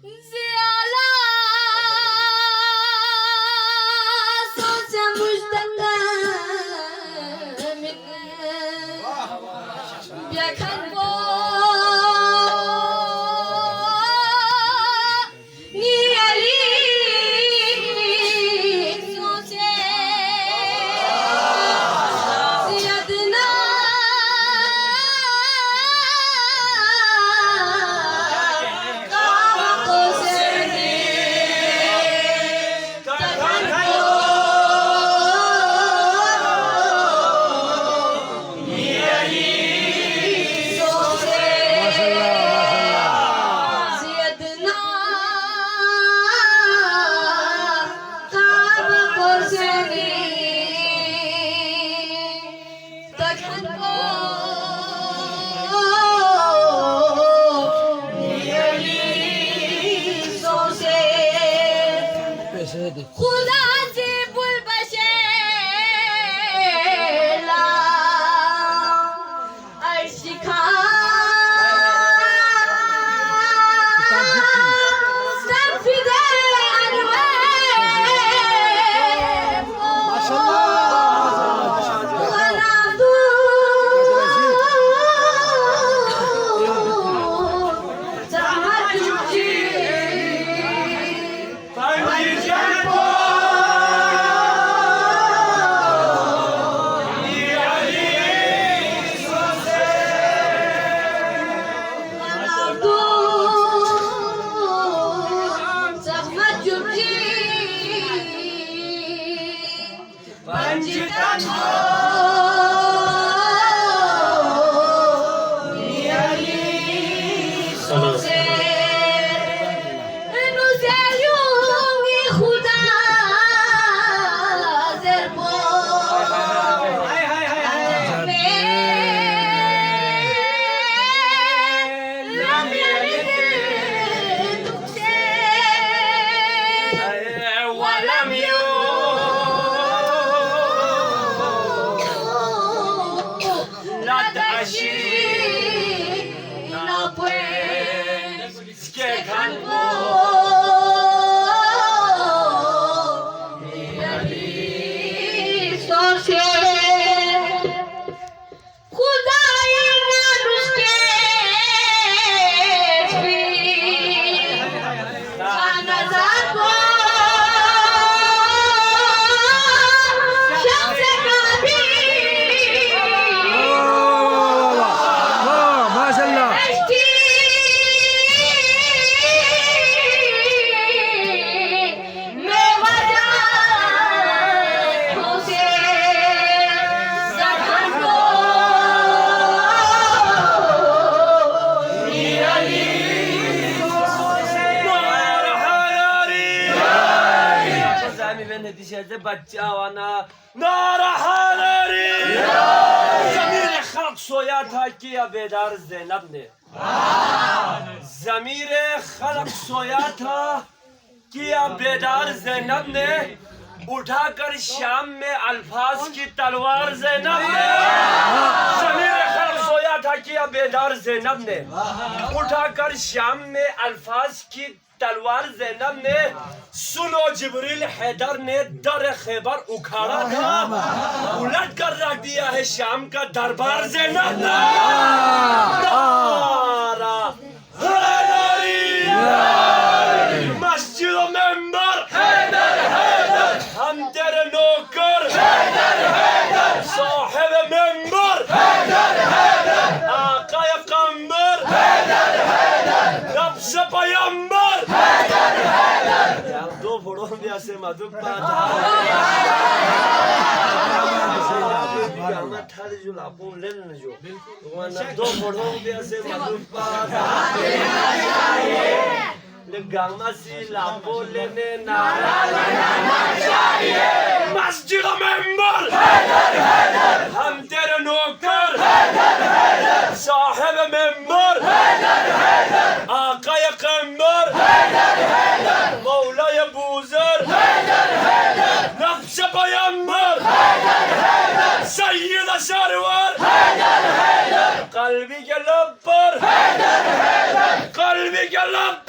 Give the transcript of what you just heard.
Ziala sosa mujtanga biakan bo ni ali sose ziyadna खुदा से bull बशेला अर्शिखा सफिदे अनवे वनादू जहाजुजी बच्चा वाना नारहारी ज़मीर खल्क सोया था किया बेदार ज़ैनब ने ज़मीर खल्क सोया था किया बेदार ज़ैनब ने उठाकर शाम में अल्फाज की तलवार ज़ैनब ने ज़मीर खल्क सोया था किया बेदार ज़ैनब ने उठाकर शाम में अल्फाज की तलवार ज़ैनब ने सुनो जिब्रील हैदर ने दर खैबर उखाड़ा था उलट कर रख दिया है शाम का दरबार ज़ैनब ने मस्जिद मेंबर हैदर हैदर हम तेरे नौकर हैदर हैदर साहिब मेंबर हैदर हैदर आका कमर हैदर हैदर रब से पैगंबर हैदर हैदर दो फोड़ो में ऐसे मधुपा थाली जो लापो लेने जो वरना दो फोड़ो में ऐसे मधुपा ले गामा सी लापो लेने नारा लगाना चाहिए मस्जिद मेंबर हैदर हैदर हम तेरे नौकर हैदर हैदर साहिब मेंबर हैदर हैदर आका कमर हैदर हैदर मौला बूजर हैदर हैदर नक्श पैगंबर हैदर हैदर सैयद सरवर हैदर हैदर कल्बी के लब पर हैदर हैदर कल्बी के लब